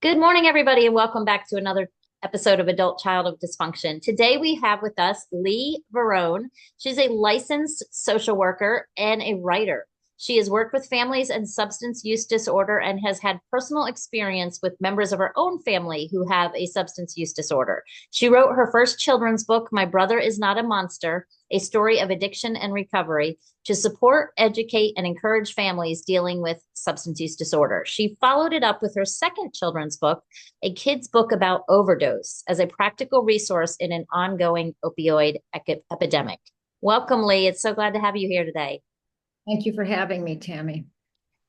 Good morning, everybody, and welcome back to another episode of Adult Child of Dysfunction. Today we have with us Lee Varon. She's a licensed social worker and a writer. She has worked with families and substance use disorder and has had personal experience with members of her own family who have a substance use disorder. She wrote her first children's book, My Brother Is Not a Monster, a story of addiction and recovery, to support, educate, and encourage families dealing with substance use disorder. She followed it up with her second children's book, a kid's book about overdose, as a practical resource in an ongoing opioid epidemic. Welcome, Lee. It's so glad to have you here today. Thank you for having me, Tammy.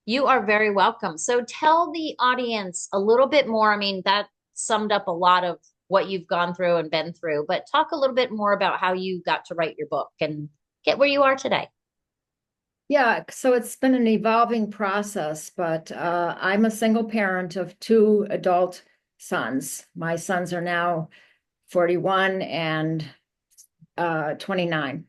You are very welcome. So tell the audience a little bit more. I mean, that summed up a lot of what you've gone through and been through, but talk a little bit more about how you got to write your book and get where you are today. Yeah, so it's been an evolving process, but I'm a single parent of two adult sons. My sons are now 41 and 29.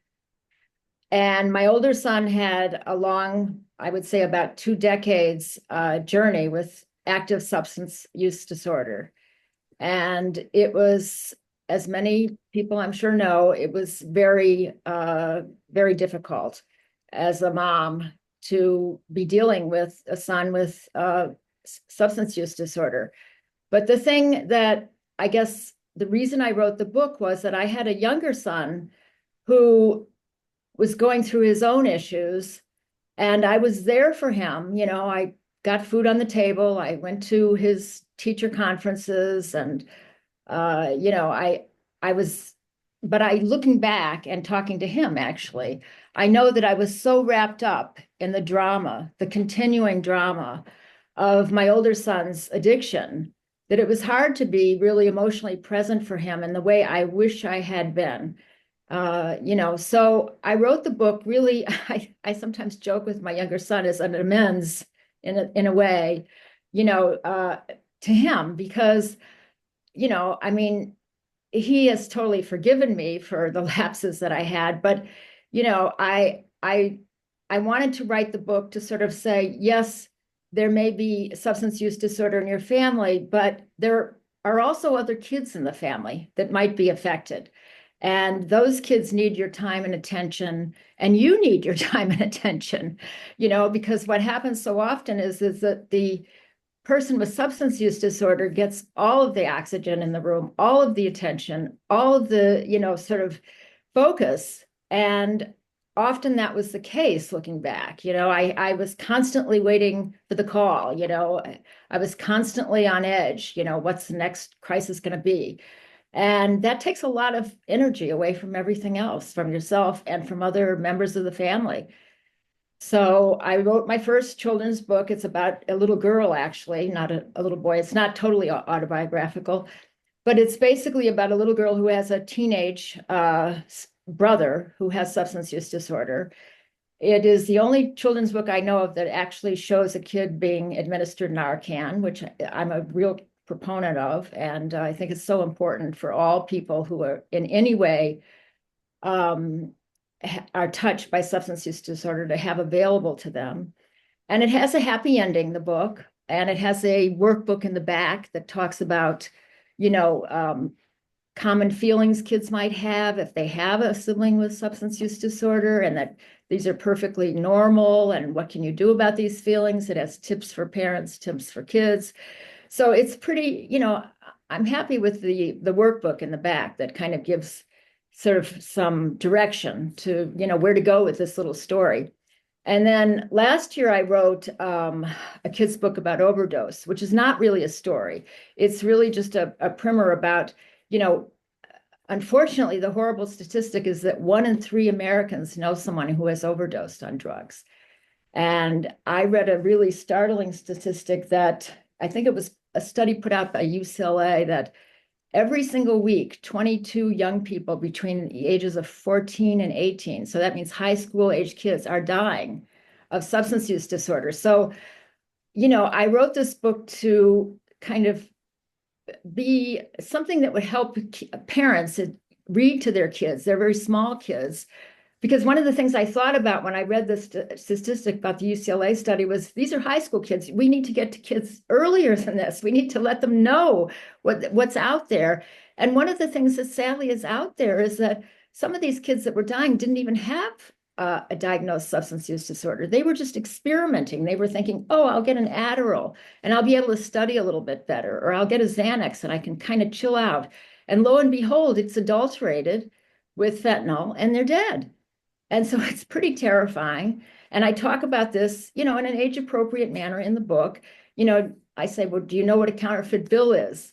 And my older son had a long, I would say about 2 decades journey with active substance use disorder. And it was, as many people I'm sure know, it was very difficult as a mom to be dealing with a son with substance use disorder. But the thing that I guess the reason I wrote the book was that I had a younger son who was going through his own issues, and I was there for him. I got food on the table. I went to his teacher conferences, and I was, but I looking back and talking to him, actually, I know that I was so wrapped up in the drama, the continuing drama of my older son's addiction, that it was hard to be really emotionally present for him in the way I wish I had been. So I wrote the book really, I sometimes joke with my younger son as an amends in a way, you know, uh, to him, because I mean, he has totally forgiven me for the lapses that I had, but you know, I wanted to write the book to sort of say, yes, there may be substance use disorder in your family, but there are also other kids in the family that might be affected. And those kids need your time and attention, and you need your time and attention, because what happens so often is that the person with substance use disorder gets all of the oxygen in the room, all of the attention, all of the, sort of focus. And often that was the case looking back. I was constantly waiting for the call, I was constantly on edge, what's the next crisis going to be? And that takes a lot of energy away from everything else, from yourself and from other members of the family. So I wrote my first children's book. It's about a little girl, actually, not a little boy. It's not totally autobiographical, but it's basically about a little girl who has a teenage brother who has substance use disorder. It is the only children's book I know of that actually shows a kid being administered Narcan, which I'm a real proponent of. And I think it's so important for all people who are in any way um, are touched by substance use disorder to have available to them. And it has a happy ending, the book, and it has a workbook in the back that talks about, you know, um, common feelings kids might have if they have a sibling with substance use disorder, and that these are perfectly normal. And what can you do about these feelings? It has tips for parents, tips for kids. So it's pretty, I'm happy with the workbook in the back that kind of gives sort of some direction to, where to go with this little story. And then last year I wrote a kid's book about overdose, which is not really a story. It's really just a primer about, you know, unfortunately, the horrible statistic is that 1 in 3 Americans know someone who has overdosed on drugs. And I read a really startling statistic that I think it was a study put out by UCLA that every single week, 22 young people between the ages of 14 and 18, so that means high school age kids, are dying of substance use disorder. So, I wrote this book to kind of be something that would help parents read to their kids. They're very small kids, Because one of the things I thought about when I read this statistic about the UCLA study was these are high school kids. We need to get to kids earlier than this. We need to let them know what's out there. And one of the things that sadly is out there is that some of these kids that were dying didn't even have a diagnosed substance use disorder. They were just experimenting. They were thinking, oh, I'll get an Adderall and I'll be able to study a little bit better, or I'll get a Xanax and I can kind of chill out. And lo and behold, it's adulterated with fentanyl and they're dead. And so it's pretty terrifying. And I talk about this, in an age appropriate manner in the book. I say, well, do you know what a counterfeit bill is?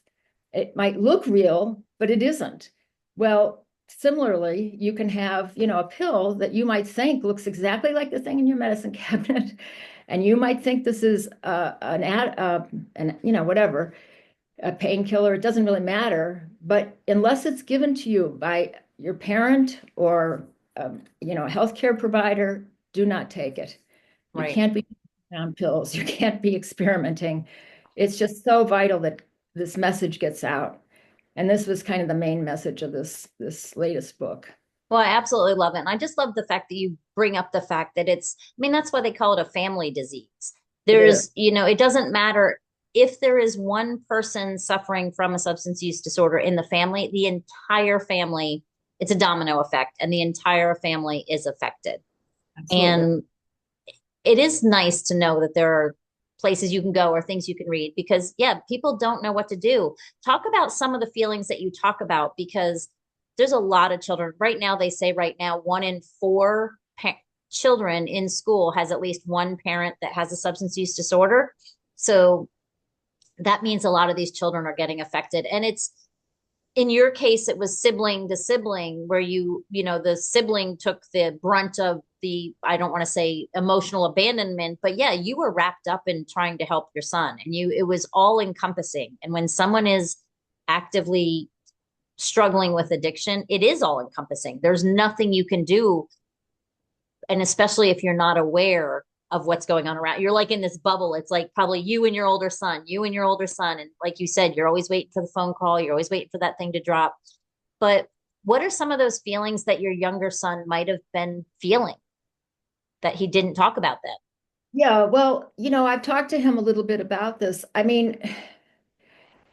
It might look real, but it isn't. Well, similarly, you can have, a pill that you might think looks exactly like the thing in your medicine cabinet. And you might think this is whatever, a painkiller. It doesn't really matter. But unless it's given to you by your parent or a healthcare provider, do not take it. You Right. can't be on pills. You can't be experimenting. It's just so vital that this message gets out. And this was kind of the main message of this latest book. Well, I absolutely love it. And I just love the fact that you bring up the fact that that's why they call it a family disease. It is. It doesn't matter if there is one person suffering from a substance use disorder in the family, the entire family, it's a domino effect, and the entire family is affected. Absolutely. And it is nice to know that there are places you can go or things you can read because, yeah, people don't know what to do. Talk about some of the feelings that you talk about because there's a lot of children. Right now, they say right now, 1 in 4 children in school has at least one parent that has a substance use disorder. So that means a lot of these children are getting affected. And it's, in your case, it was sibling to sibling where the sibling took the brunt of the, I don't want to say emotional abandonment, but yeah, you were wrapped up in trying to help your son and it was all encompassing. And when someone is actively struggling with addiction, it is all encompassing. There's nothing you can do. And especially if you're not aware of what's going on around, you're like in this bubble. It's like probably you and your older son, you and your older son. And like you said, you're always waiting for the phone call. You're always waiting for that thing to drop. But what are some of those feelings that your younger son might have been feeling that he didn't talk about then? Yeah, well, I've talked to him a little bit about this. I mean,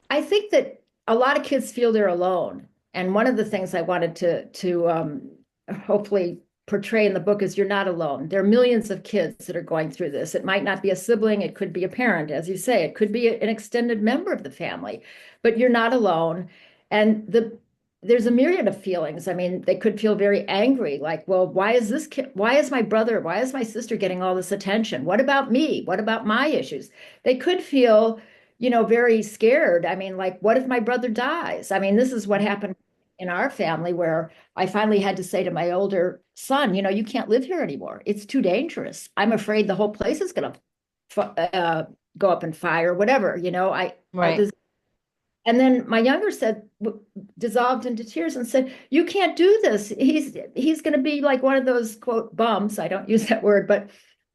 I think that a lot of kids feel they're alone. And one of the things I wanted to hopefully portray in the book is you're not alone. There are millions of kids that are going through this. It might not be a sibling, it could be a parent, as you say, it could be an extended member of the family, but you're not alone. And there's a myriad of feelings. I mean, they could feel very angry, like, well, why is this kid, why is my brother, why is my sister getting all this attention? What about me? What about my issues? They could feel very scared. I mean, like, what if my brother dies? I mean, this is what happened in our family where I finally had to say to my older son, you can't live here anymore. It's too dangerous. I'm afraid the whole place is going to go up in fire, whatever, Right. and then my younger said, dissolved into tears and said, "You can't do this. He's going to be like one of those quote bums. I don't use that word, but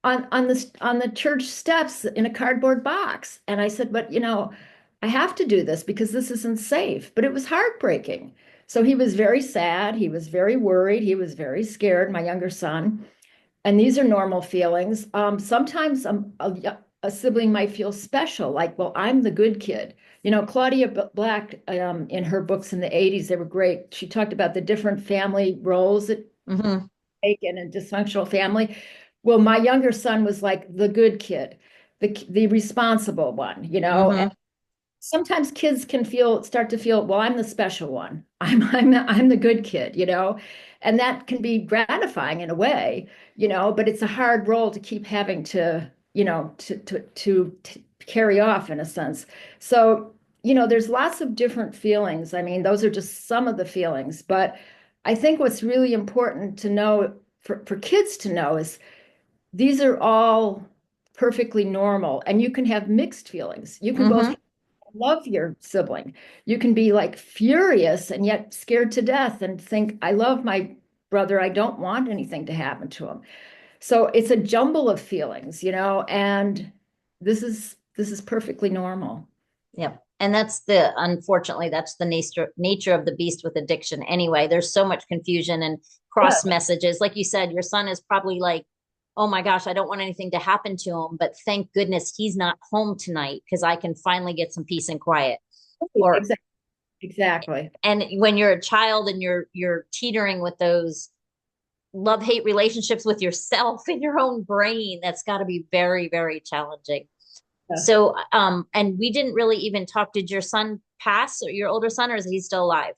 on the church steps in a cardboard box." And I said, "But I have to do this because this isn't safe." But it was heartbreaking. So he was very sad. He was very worried. He was very scared. My younger son. And these are normal feelings. Sometimes a sibling might feel special, like, well, I'm the good kid. Claudia Black, in her books in the 80s, they were great. She talked about the different family roles that Mm-hmm. take in a dysfunctional family. Well, my younger son was like the good kid, the responsible one, Mm-hmm. and sometimes kids can start to feel, well, I'm the special one. I'm the good kid, and that can be gratifying in a way, but it's a hard role to keep having to, to carry off in a sense. So, there's lots of different feelings. I mean, those are just some of the feelings, but I think what's really important to know for kids to know is these are all perfectly normal, and you can have mixed feelings. You can both Mm-hmm. love your sibling. You can be like furious and yet scared to death and think, I love my brother. I don't want anything to happen to him. So it's a jumble of feelings, and this is perfectly normal. Yep. And unfortunately, that's the nature of the beast with addiction anyway. There's so much confusion and Yeah. cross messages. Like you said, your son is probably like, oh my gosh, I don't want anything to happen to him, but thank goodness he's not home tonight because I can finally get some peace and quiet. Or, Exactly. Exactly. and when you're a child and you're teetering with those love hate relationships with yourself in your own brain, that's got to be very, very challenging. Yeah. So, and we didn't really even talk. Did your son pass, or your older son, or is he still alive?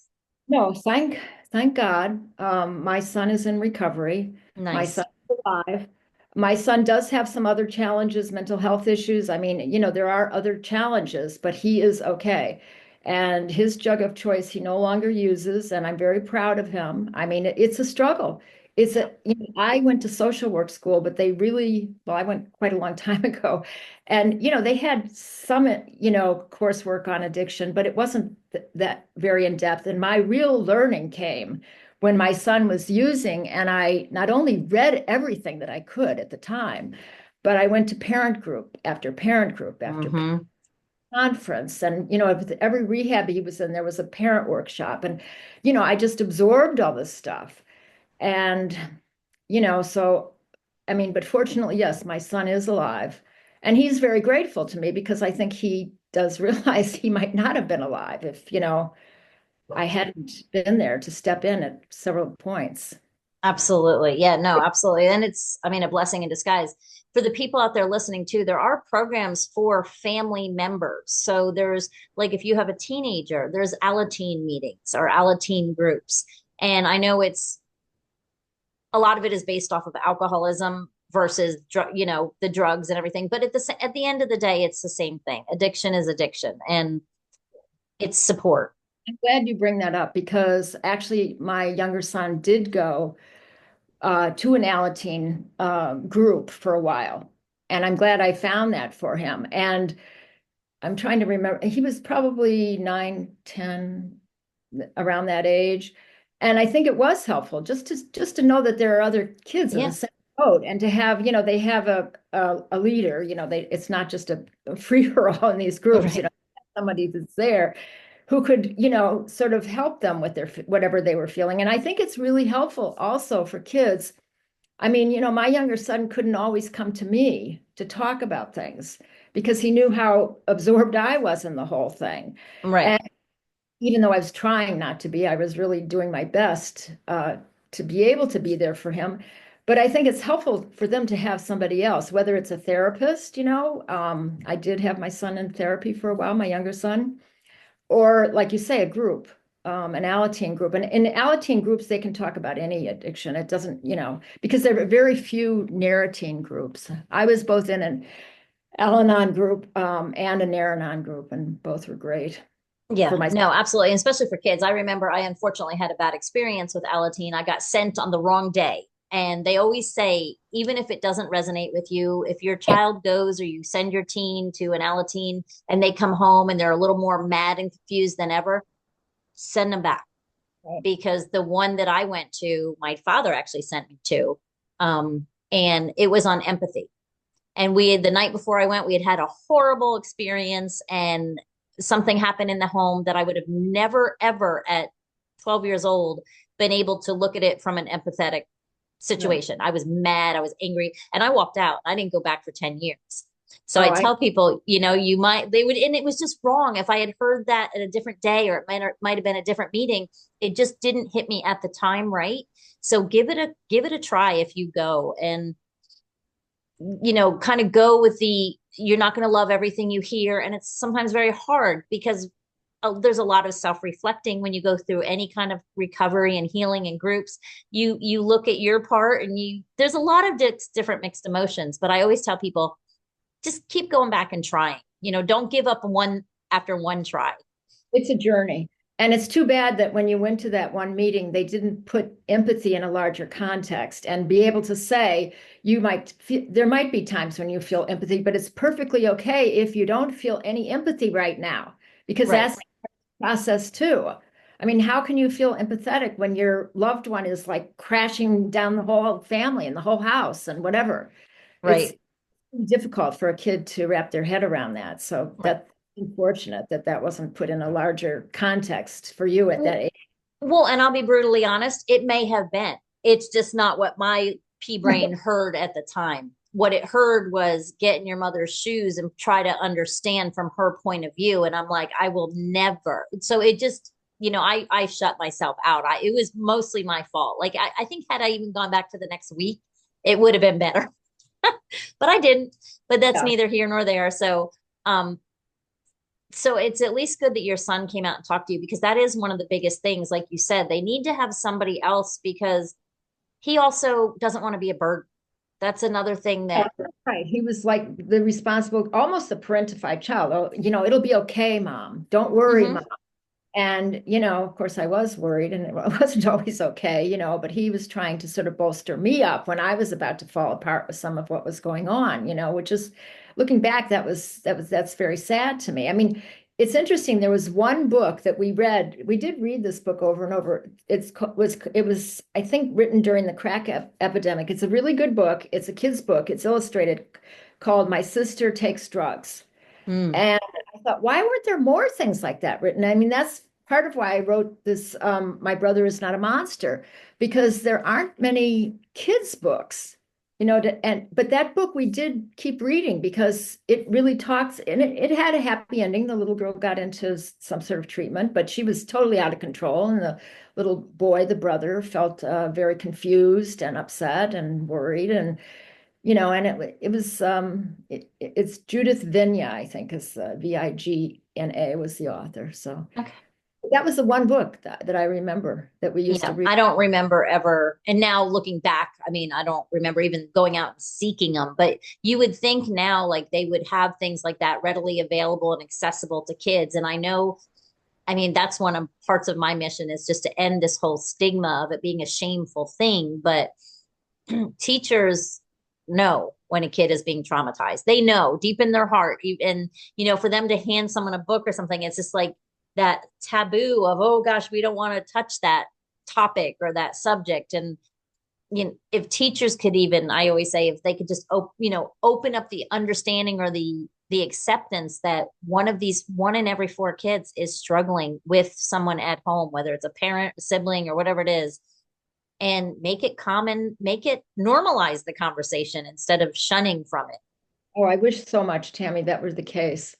No, thank God. My son is in recovery. My Nice. son is alive. My son does have some other challenges, mental health issues. I mean, there are other challenges, but he is okay. And his jug of choice he no longer uses, and I'm very proud of him. I mean, it's a struggle. I went to social work school, but well, I went quite a long time ago. And, they had some, coursework on addiction, but it wasn't that very in depth. And my real learning came when my son was using, and I not only read everything that I could at the time, but I went to parent group after parent group after Mm-hmm. conference. And, every rehab he was in, there was a parent workshop. And, I just absorbed all this stuff. And, so, I mean, but fortunately, yes, my son is alive. And he's very grateful to me because I think he does realize he might not have been alive if, I hadn't been there to step in at several points. Absolutely. Yeah, no, absolutely. And it's, I mean, a blessing in disguise. For the people out there listening too, there are programs for family members. So there's like if you have a teenager, there's Alateen meetings or Alateen groups. And I know it's a lot of it is based off of alcoholism versus the drugs and everything, but at the end of the day it's the same thing. Addiction is addiction, and it's support. I'm glad you bring that up because actually my younger son did go to an Alateen group for a while. And I'm glad I found that for him. And I'm trying to remember, he was probably 9, 10, around that age. And I think it was helpful just to know that there are other kids in the Yeah. same boat and to have, they have a leader, it's not just a free for all in these groups, Right. somebody that's there who could, sort of help them with their whatever they were feeling. And I think it's really helpful also for kids. I mean, my younger son couldn't always come to me to talk about things because he knew how absorbed I was in the whole thing. Right. And even though I was trying not to be, I was really doing my best to be able to be there for him. But I think it's helpful for them to have somebody else, whether it's a therapist, I did have my son in therapy for a while, my younger son, or like you say, a group, an Alateen group. And in Alateen groups, they can talk about any addiction. It doesn't, because there are very few Narrateen groups. I was both in an Al-Anon group and a Naranon group, and both were great Yeah, for my. no, absolutely. And especially for kids. I remember I unfortunately had a bad experience with Alateen. I got sent on the wrong day. And they always say, even if it doesn't resonate with you, if your child goes or you send your teen to an Alateen and they come home and they're a little more mad and confused than ever, send them back. Because the one that I went to, my father actually sent me to, and it was on empathy. And the night before I went, we had a horrible experience, and something happened in the home that I would have never, ever at 12 years old been able to look at it from an empathetic Right. situation. I was mad, I was angry, and I walked out. I didn't go back for 10 years. So Oh, I tell people, they would, and it was just wrong. If I had heard that at a different day, or it might have been a different meeting, it just didn't hit me at the time, right? So give it a try if you go, and kind of go with you're not going to love everything you hear. And it's sometimes very hard because there's a lot of self-reflecting when you go through any kind of recovery and healing in groups. You look at your part, and there's a lot of different mixed emotions, but I always tell people, just keep going back and trying. Don't give up one after one try. it's a journey. And it's too bad that when you went to that one meeting, they didn't put empathy in a larger context and be able to say, there might be times when you feel empathy, but it's perfectly okay if you don't feel any empathy right now, because Right. that's the process too. I mean, how can you feel empathetic when your loved one is like crashing down the whole family and the whole house and whatever? It's Right. difficult for a kid to wrap their head around that. So Right. that unfortunate that that wasn't put in a larger context for you at that Well, age. well, and I'll be brutally honest, it may have been. It's just not what my pea brain heard at the time. What it heard was get in your mother's shoes and try to understand from her point of view. And I'm like, I will never. So it just, I shut myself out. It was mostly my fault. Like I think had I even gone back to the next week, it would have been better. But I didn't. But that's Yeah. neither here nor there. Um, so it's at least good that your son came out and talked to you, because that is one of the biggest things. Like you said, they need to have somebody else, because he also doesn't want to be a burden. That's another thing Yeah, that, right. He was like the responsible, almost a parentified child. Oh, it'll be okay, mom. Don't worry, mhm, mom. And, of course I was worried and it wasn't always okay, but he was trying to sort of bolster me up when I was about to fall apart with some of what was going on, which is looking back, that's very sad to me. I mean, it's interesting. There was one book that we read. We did read this book over and over. It was, I think, written during the crack epidemic. It's a really good book. It's a kid's book. It's illustrated, called My Sister Takes Drugs. mm, And I thought, why weren't there more things like that written? I mean, that's part of why I wrote this, My Brother Is Not a Monster, because there aren't many kids' books, but that book we did keep reading because it really talks, and it had a happy ending. The little girl got into some sort of treatment, but she was totally out of control. And the little boy, the brother, felt very confused and upset and worried. And it's Judith Vigna, I think, is Vigna was the author. So okay. that was the one book that I remember that we used to Yeah, read. I don't remember ever. And now looking back, I mean, I don't remember even going out and seeking them, but you would think now like they would have things like that readily available and accessible to kids. And I know, I mean, that's one of parts of my mission, is just to end this whole stigma of it being a shameful thing. But teachers know when a kid is being traumatized. They know deep in their heart. And, for them to hand someone a book or something, it's just like that taboo of, oh gosh, we don't want to touch that topic or that subject. And, if teachers could even, I always say, if they could just, open up the understanding or the acceptance that one in every four kids is struggling with someone at home, whether it's a parent, a sibling, or whatever it is, and make it common, make it normalize the conversation instead of shunning from it. Oh, I wish so much, Tammy, that were the case.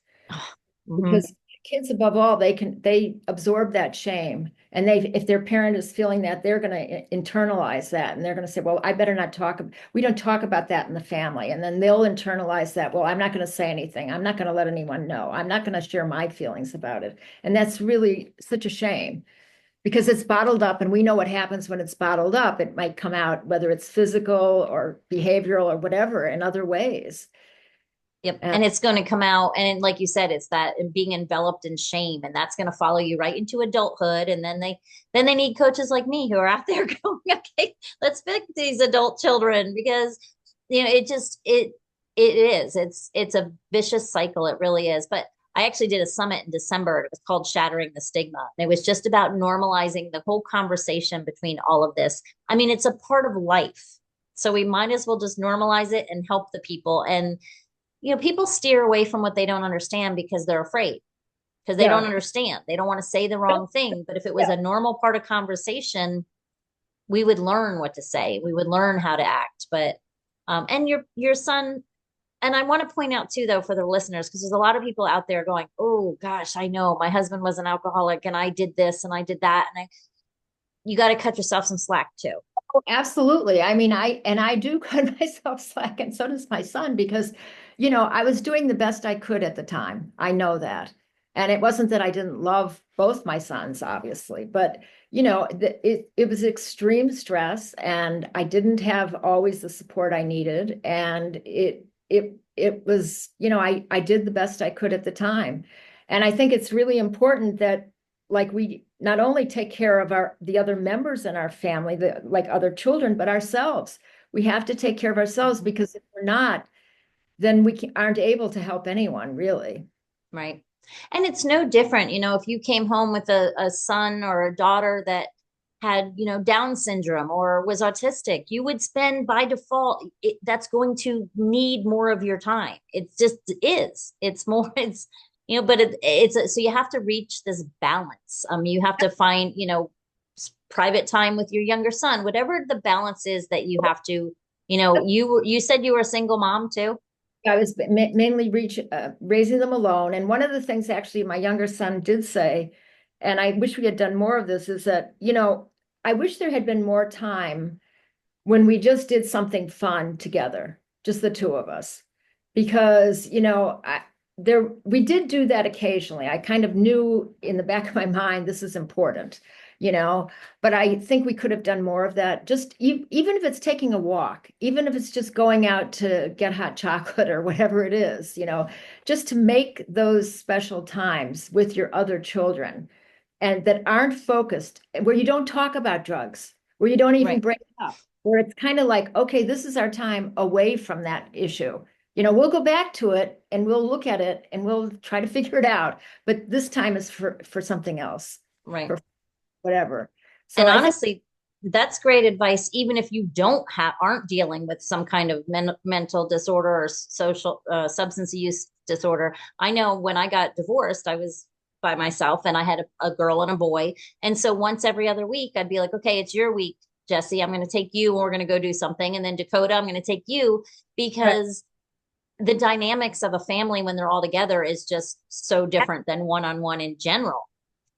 Mhm. Because kids, above all, they absorb that shame. And if their parent is feeling that, they're going to internalize that, and they're going to say, well, I better not talk. We don't talk about that in the family. And then they'll internalize that. Well, I'm not going to say anything. I'm not going to let anyone know. I'm not going to share my feelings about it. And that's really such a shame, because it's bottled up, and we know what happens when it's bottled up. It might come out, whether it's physical or behavioral or whatever, in other ways. Yep. And And it's going to come out. And like you said, it's that being enveloped in shame. And that's going to follow you right into adulthood. And then they need coaches like me who are out there going, okay, let's fix these adult children, because, it is. It's a vicious cycle. It really is. But I actually did a summit in December. It was called Shattering the Stigma. And it was just about normalizing the whole conversation between all of this. I mean, it's a part of life. So we might as well just normalize it and help the people. And people steer away from what they don't understand because they're afraid, because they don't yeah, understand. They don't want to say the wrong thing. But if it was yeah. a normal part of conversation, we would learn what to say. We would learn how to act. But and your son, and I want to point out too, though, for the listeners, because there's a lot of people out there going, "Oh gosh, I know my husband was an alcoholic, and I did this and I did that," and you got to cut yourself some slack too. Oh, absolutely. I mean, I do cut myself slack, and so does my son, because, I was doing the best I could at the time. I know that. And it wasn't that I didn't love both my sons, obviously, but it was extreme stress, and I didn't have always the support I needed. And it was, I did the best I could at the time. And I think it's really important that, like, we not only take care of the other members in our family, like other children, but ourselves. We have to take care of ourselves, because if we're not, then aren't able to help anyone, really. Right. And it's no different, if you came home with a son or a daughter that had, Down syndrome or was autistic, you would spend by default, that's going to need more of your time. It's just is. It's more, it's but so you have to reach this balance. You have to find, private time with your younger son, whatever the balance is that you have to, you said you were a single mom too. I was mainly raising them alone. And one of the things actually my younger son did say, and I wish we had done more of this, is that, I wish there had been more time when we just did something fun together, just the two of us. Because, we did do that occasionally. I kind of knew in the back of my mind, this is important, you know, but I think we could have done more of that. Just even if it's taking a walk, even if it's just going out to get hot chocolate or whatever it is, just to make those special times with your other children and that aren't focused, where you don't talk about drugs, where you don't even Right. bring it up, where it's kind of like, okay, this is our time away from that issue. We'll go back to it and we'll look at it and we'll try to figure it out. But this time is for something else, Right. for whatever. So And I think, honestly, that's great advice, even if you aren't dealing with some kind of mental disorder or social substance use disorder. I know when I got divorced, I was by myself and I had a girl and a boy. And so once every other week, I'd be like, okay, it's your week, Jesse. I'm going to take you and we're going to go do something. And then Dakota, I'm going to take you right, because the dynamics of a family when they're all together is just so different than one-on-one in general.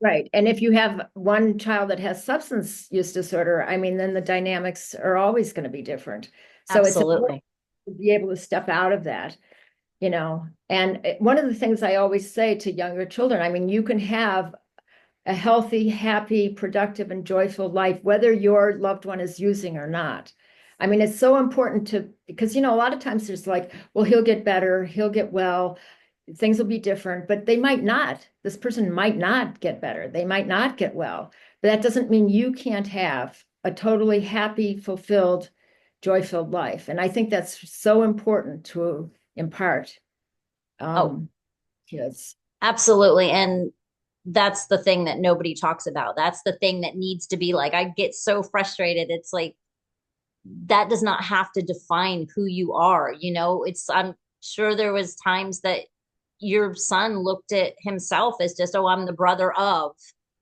right. And if you have one child that has substance use disorder, I mean, then the dynamics are always going to be different. So it's important Absolutely. to be able to step out of that. And one of the things I always say to younger children, I mean, you can have a healthy, happy, productive, and joyful life, whether your loved one is using or not. I mean, it's so important because, a lot of times there's like, well, he'll get better, he'll get well, things will be different, but they might not. This person might not get better. They might not get well. But that doesn't mean you can't have a totally happy, fulfilled, joy-filled life. And I think that's so important to impart Oh, kids. absolutely. And that's the thing that nobody talks about. That's the thing that needs to be like, I get so frustrated. It's like, that does not have to define who you are. I'm sure there was times that your son looked at himself as just, oh, I'm the brother of,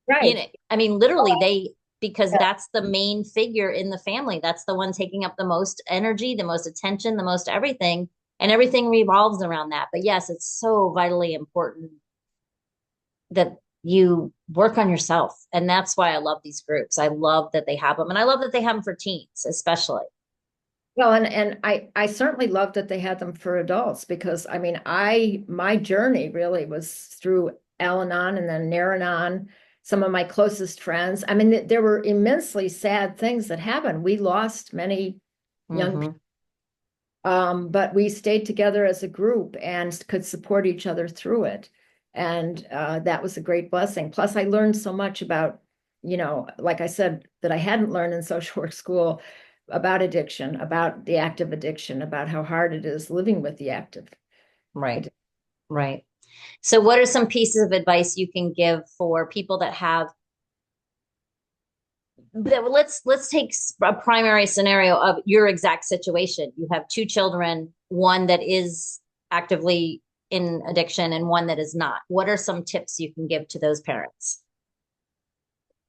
Right. I mean, literally because that's the main figure in the family. That's the one taking up the most energy, the most attention, the most everything, and everything revolves around that. But yes, it's so vitally important that you work on yourself. And that's why I love these groups. I love that they have them. And I love that they have them for teens, especially. Well, and I certainly love that they had them for adults because I mean, my journey really was through Al-Anon and then Nar-Anon, some of my closest friends. I mean, there were immensely sad things that happened. We lost many young people, Hmm. but we stayed together as a group and could support each other through it. And that was a great blessing. Plus, I learned so much about, like I said, that I hadn't learned in social work school about addiction, about the active addiction, about how hard it is living with the active Right, addiction. right. So, what are some pieces of advice you can give for people that have let's take a primary scenario of your exact situation. You have two children, one that is actively in addiction and one that is not. What are some tips you can give to those parents?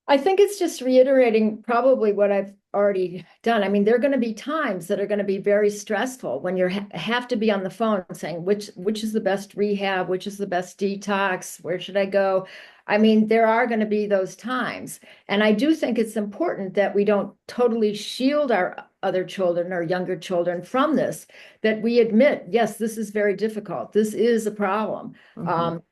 I think it's just reiterating probably what I've already done. I mean, there are going to be times that are going to be very stressful when you have to be on the phone saying which is the best rehab, which is the best detox, where should I go? I mean, there are going to be those times. And I do think it's important that we don't totally shield our other children or younger children from this, that we admit, yes, this is very difficult. This is a problem. Hmm. Um,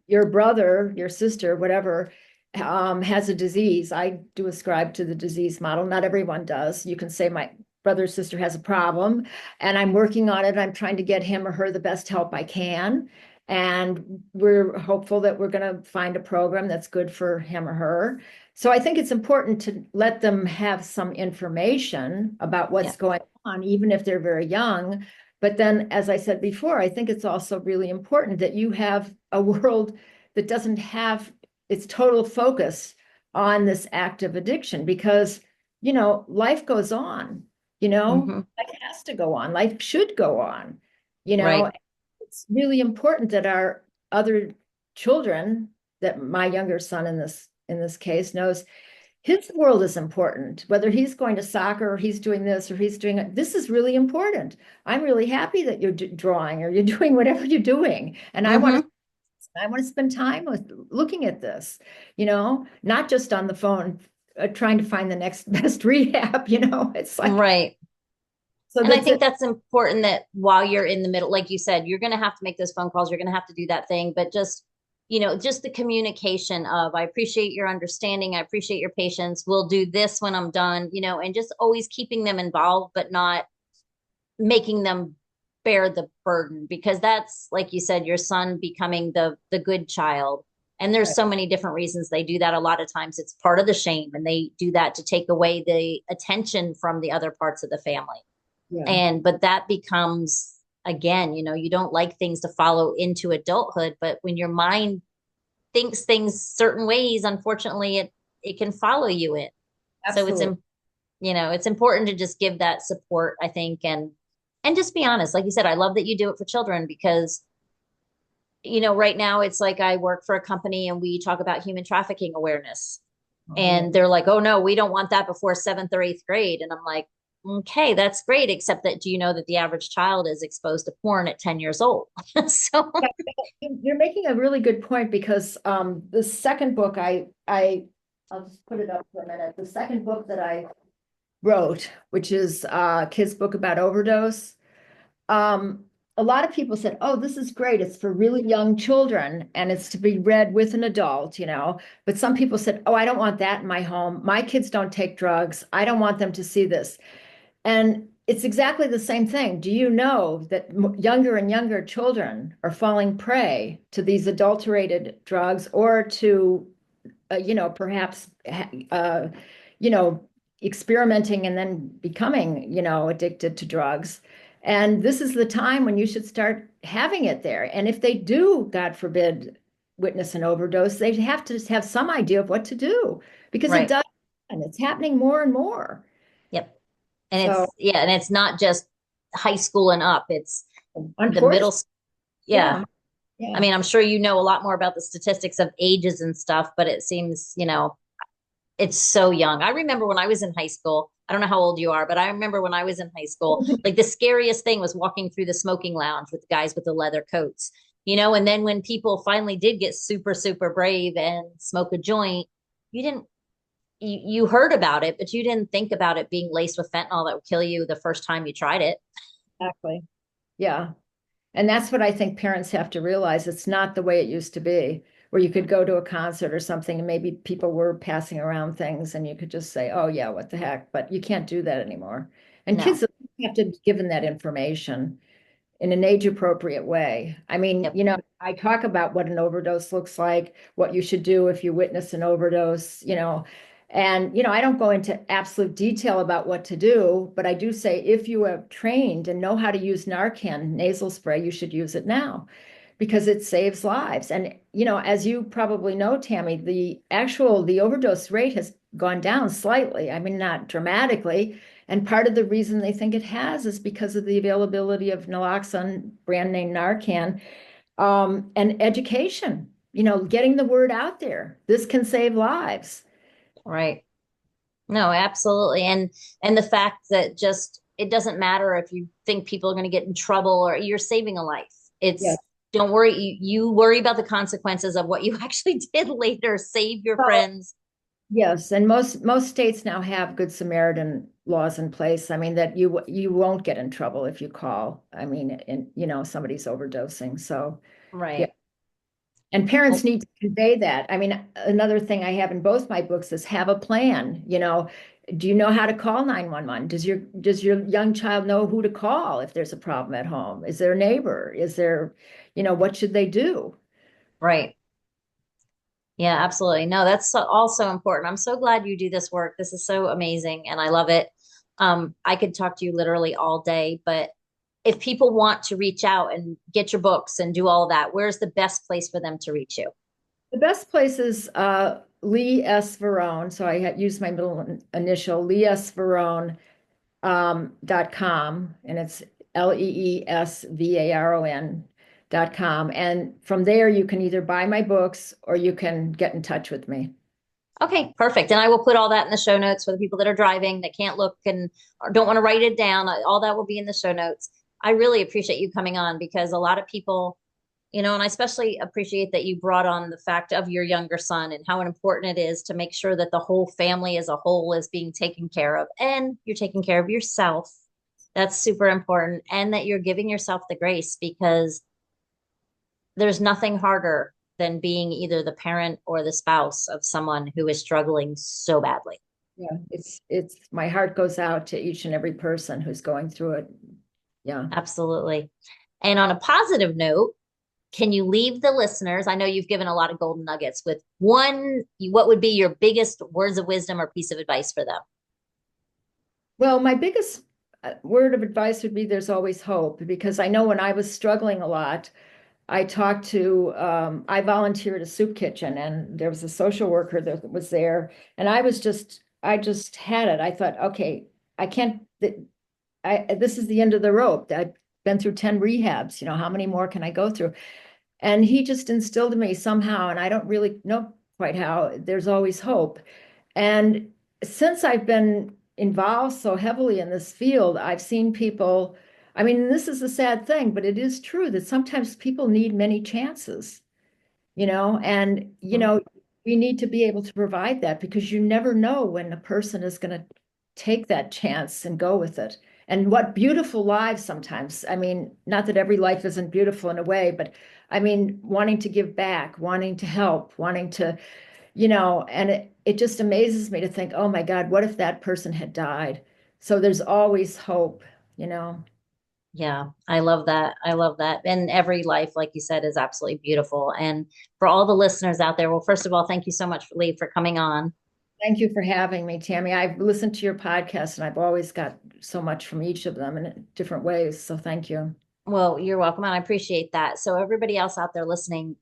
your brother, your sister, whatever, has a disease. I do ascribe to the disease model. Not everyone does. You can say my brother or sister has a problem and I'm working on it. I'm trying to get him or her the best help I can. And we're hopeful that we're going to find a program that's good for him or her. So I think it's important to let them have some information about Yeah. what's going on, even if they're very young. But then, as I said before, I think it's also really important that you have a world that doesn't have its total focus on this active addiction because, life goes on, Hmm. life has to go on, life should go on, you know, Right. it's really important that our other children, that my younger son in this case knows his world is important, whether he's going to soccer or he's doing this or he's doing it. This is really important. I'm really happy that you're drawing or you're doing whatever you're doing. And Mm-hmm. I want to spend time with looking at this, not just on the phone, trying to find the next best rehab, it's like, Right. so And I that's think it. that's important that while you're in the middle, like you said, you're going to have to make those phone calls, you're going to have to do that thing, but just the communication of, I appreciate your understanding, I appreciate your patience, we'll do this when I'm done, and just always keeping them involved, but not making them bear the burden, because that's, like you said, your son becoming the good child. And there's Right. so many different reasons they do that. A lot of times it's part of the shame, and they do that to take away the attention from the other parts of the family. Yeah, But that becomes, again, you don't like things to follow into adulthood, but when your mind thinks things certain ways, unfortunately it can follow you in. So absolutely. it's important to just give that support, I think, and just be honest. Like you said, I love that you do it for children, because right now it's like I work for a company and we talk about human trafficking awareness, Oh, yeah. and they're like, oh no, we don't want that before seventh or eighth grade. And I'm like, okay, that's great, except that, do you know that the average child is exposed to porn at 10 years old? So Yeah, you're making a really good point because the second book I'll just put it up for a minute. The second book that I wrote, which is a kid's book about overdose. Um, a lot of people said, "Oh, this is great. It's for really young children and it's to be read with an adult, But some people said, "Oh, I don't want that in my home. My kids don't take drugs. I don't want them to see this." And it's exactly the same thing. Do you know that younger and younger children are falling prey to these adulterated drugs or to, perhaps, you know, experimenting and then becoming, addicted to drugs? And this is the time when you should start having it there. And if they do, God forbid, witness an overdose, they have to have some idea of what to do because it right. does, and it's happening more and more. Yep. And So, it's not just high school and up, it's the unfortunately, middle. Yeah. yeah, I yeah. mean, I'm sure you know a lot more about the statistics of ages and stuff, but it seems, it's so young. I remember when I was in high school, I don't know how old you are, but I remember when I was in high school, like the scariest thing was walking through the smoking lounge with the guys with the leather coats, and then when people finally did get super, super brave and smoke a joint, you didn't, you heard about it, but you didn't think about it being laced with fentanyl that would kill you the first time you tried it. Exactly. Yeah. And that's what I think parents have to realize. It's not the way it used to be, where you could go to a concert or something and maybe people were passing around things and you could just say, oh, yeah, what the heck? But you can't do that anymore. And kids No. have to be given that information in an age appropriate way. I mean, Yep. I talk about what an overdose looks like, what you should do if you witness an overdose, and, I don't go into absolute detail about what to do, but I do say if you have trained and know how to use Narcan nasal spray, you should use it now because it saves lives. And, as you probably know, Tammy, the overdose rate has gone down slightly. I mean, not dramatically. And part of the reason they think it has is because of the availability of naloxone, brand name Narcan, and education, getting the word out there. This can save lives. Right. No, absolutely. And the fact that just it doesn't matter if you think people are going to get in trouble, or you're saving a life. Yeah. It's Don't worry, you worry about the consequences of what you actually did later. Save your Well, friends. yes, and most states now have Good Samaritan laws in place. I mean that you won't get in trouble if you call. I mean, and somebody's overdosing. So yeah, Right. and parents Well, need to convey that. I mean, another thing I have in both my books is have a plan. Do you know how to call 911? Does your young child know who to call if there's a problem at home? Is there a neighbor? Is there, what should they do? right. Yeah, absolutely. No, that's also important. I'm so glad you do this work. This is so amazing and I love it. I could talk to you literally all day, but if people want to reach out and get your books and do all that, where's the best place for them to reach you? The best place is Lee S. Varon. So I had used my middle initial, Lee S. Varon, .com, and it's LEESVARON. And from there, you can either buy my books or you can get in touch with me. Okay, perfect. And I will put all that in the show notes for the people that are driving that can't look and or don't want to write it down. All that will be in the show notes. I really appreciate you coming on because a lot of people, and I especially appreciate that you brought on the fact of your younger son and how important it is to make sure that the whole family as a whole is being taken care of and you're taking care of yourself. That's super important. And that you're giving yourself the grace because there's nothing harder than being either the parent or the spouse of someone who is struggling so badly. Yeah, it's my heart goes out to each and every person who's going through it. Yeah. Absolutely. And on a positive note, can you leave the listeners? I know you've given a lot of golden nuggets with one, what would be your biggest words of wisdom or piece of advice for them? Well, my biggest word of advice would be there's always hope because I know when I was struggling a lot, I volunteered at a soup kitchen and there was a social worker that was there. And I just had it. I thought, okay, I can't, this is the end of the rope. I've been through 10 rehabs. How many more can I go through? And he just instilled in me somehow, and I don't really know quite how, there's always hope. And since I've been involved so heavily in this field, I've seen people, I mean, this is a sad thing, but it is true that sometimes people need many chances, and, we need to be able to provide that because you never know when a person is going to take that chance and go with it. And what beautiful lives sometimes. I mean, not that every life isn't beautiful in a way, but I mean, wanting to give back, wanting to help, wanting to, and it just amazes me to think, oh my God, what if that person had died? So there's always hope. Yeah, I love that. I love that. And every life, like you said, is absolutely beautiful. And for all the listeners out there, well, first of all, thank you so much, Lee, for coming on. Thank you for having me, Tammy. I've listened to your podcast and I've always got so much from each of them in different ways. So thank you. Well, you're welcome, and I appreciate that. So, everybody else out there listening,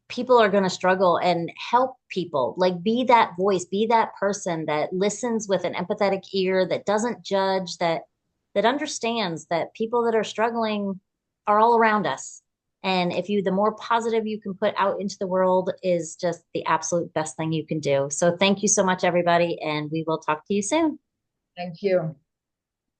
people are going to struggle and help people. Like, be that voice, be that person that listens with an empathetic ear, that doesn't judge, that understands that people that are struggling are all around us. And if you, the more positive you can put out into the world is just the absolute best thing you can do. So, thank you so much, everybody, and we will talk to you soon. Thank you.